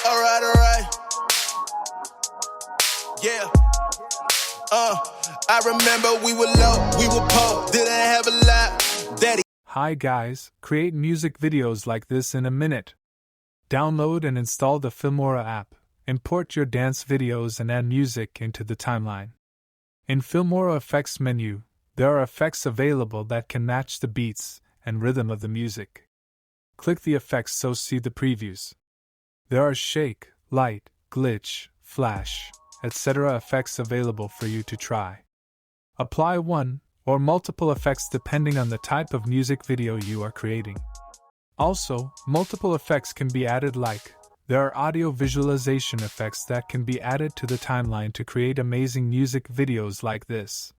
Alright. Yeah. I remember we were low, we were poor, didn't have a lot. Daddy. Hi guys, create music videos like this in a minute. Download and install the Filmora app, import your dance videos and add music into the timeline. In Filmora Effects menu, there are effects available that can match the beats and rhythm of the music. Click the effects to see the previews. There are shake, light, glitch, flash, etc. effects available for you to try. Apply one or multiple effects depending on the type of music video you are creating. Also, multiple effects can be added like, there are audio visualization effects that can be added to the timeline to create amazing music videos like this.